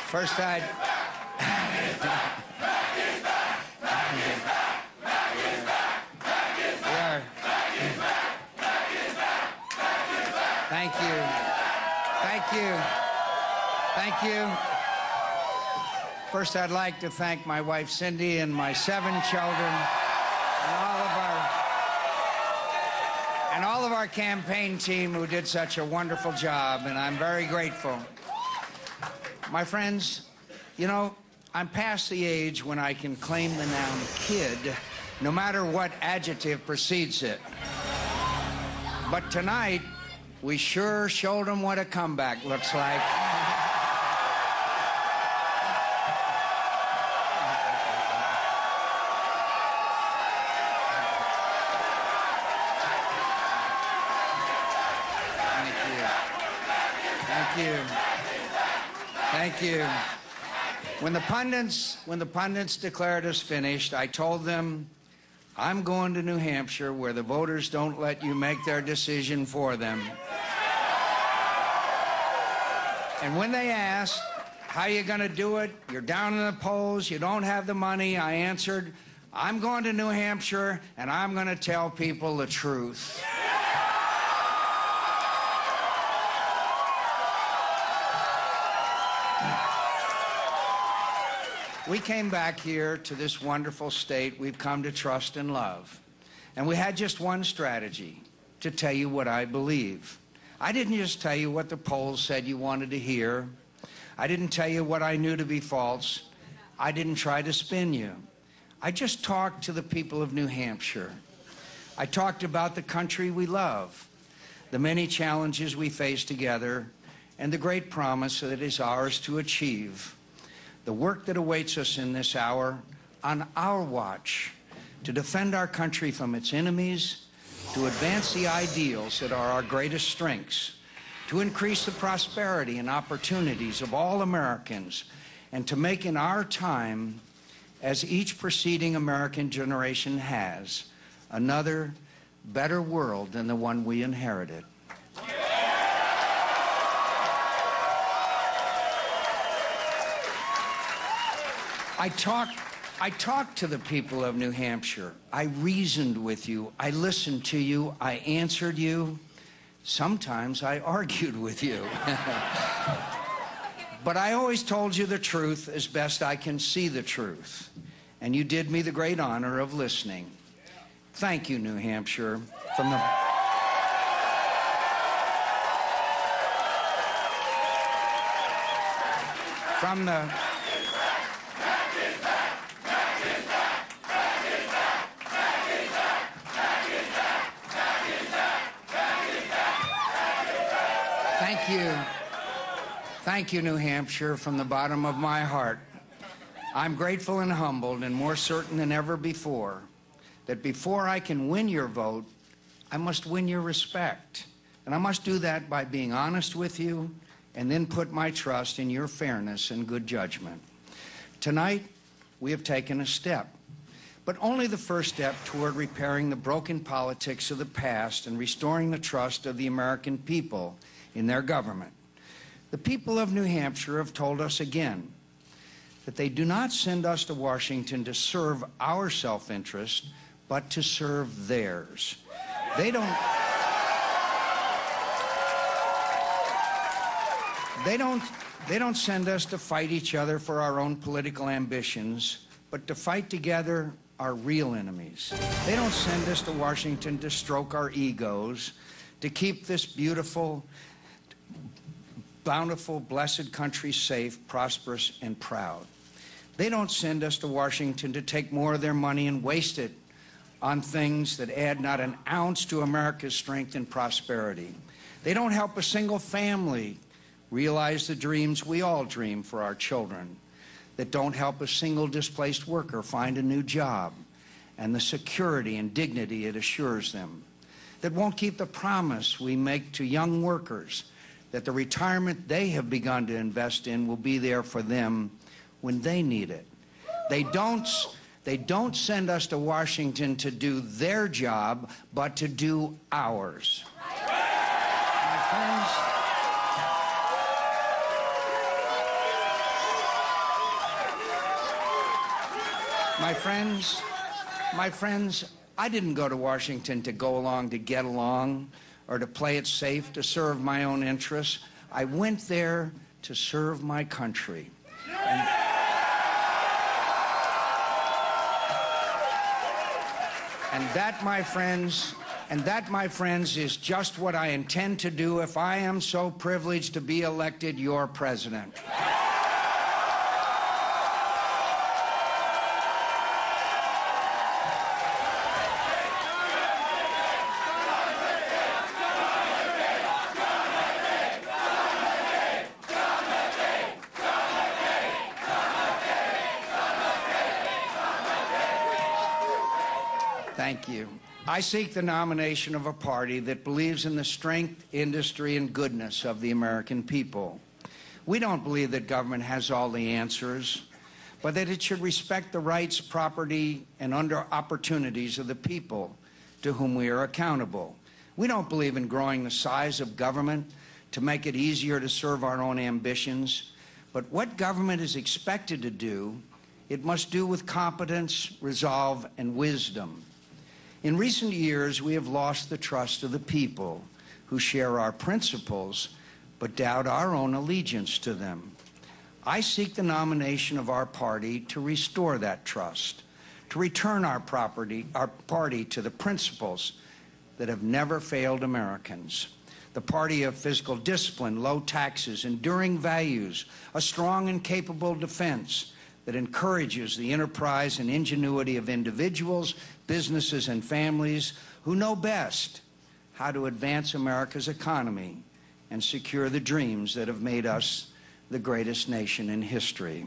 First I'd... Thank you. Thank you. Thank you. First, I'd like to thank my wife, Cindy, and my 7 children, and all of our campaign team who did such a wonderful job, and I'm very grateful. My friends, you know, I'm past the age when I can claim the noun kid, no matter what adjective precedes it. But tonight, we sure showed them what a comeback looks like. Thank you. When the pundits declared us finished, I told them, I'm going to New Hampshire where the voters don't let you make their decision for them. And when they asked, how are you going to do it? You're down in the polls, you don't have the money. I answered, I'm going to New Hampshire and I'm going to tell people the truth. We came back here to this wonderful state we've come to trust and love. And we had just one strategy, to tell you what I believe. I didn't just tell you what the polls said you wanted to hear. I didn't tell you what I knew to be false. I didn't try to spin you. I just talked to the people of New Hampshire. I talked about the country we love, the many challenges we face together, and the great promise that is ours to achieve. The work that awaits us in this hour, on our watch, to defend our country from its enemies, to advance the ideals that are our greatest strengths, to increase the prosperity and opportunities of all Americans, and to make in our time, as each preceding American generation has, another, better world than the one we inherited. I talked to the people of New Hampshire. I reasoned with you. I listened to you. I answered you. Sometimes I argued with you. But I always told you the truth as best I can see the truth. And you did me the great honor of listening. Thank you, New Hampshire. Thank you, New Hampshire, from the bottom of my heart. I'm grateful and humbled and more certain than ever before that before I can win your vote, I must win your respect. And I must do that by being honest with you and then put my trust in your fairness and good judgment. Tonight, we have taken a step, but only the first step toward repairing the broken politics of the past and restoring the trust of the American people in their government. The people of New Hampshire have told us again that they do not send us to Washington to serve our self-interest, but to serve theirs. They don't send us to fight each other for our own political ambitions, but to fight together our real enemies. They don't send us to Washington to stroke our egos, to keep this beautiful, bountiful, blessed country safe, prosperous, and proud. They don't send us to Washington to take more of their money and waste it on things that add not an ounce to America's strength and prosperity. They don't help a single family realize the dreams we all dream for our children, that don't help a single displaced worker find a new job and the security and dignity it assures them, that won't keep the promise we make to young workers that the retirement they have begun to invest in will be there for them when they need it. They don't send us to Washington to do their job, but to do ours. My friends, My friends, I didn't go to Washington to go along to get along or to play it safe to serve my own interests. I went there to serve my country. And that, my friends, is just what I intend to do if I am so privileged to be elected your president. Thank you. I seek the nomination of a party that believes in the strength, industry, and goodness of the American people. We don't believe that government has all the answers, but that it should respect the rights, property, and opportunities of the people to whom we are accountable. We don't believe in growing the size of government to make it easier to serve our own ambitions, but what government is expected to do, it must do with competence, resolve, and wisdom. In recent years, we have lost the trust of the people who share our principles but doubt our own allegiance to them. I seek the nomination of our party to restore that trust, to return our party to the principles that have never failed Americans. The party of fiscal discipline, low taxes, enduring values, a strong and capable defense that encourages the enterprise and ingenuity of individuals, businesses, and families who know best how to advance America's economy and secure the dreams that have made us the greatest nation in history.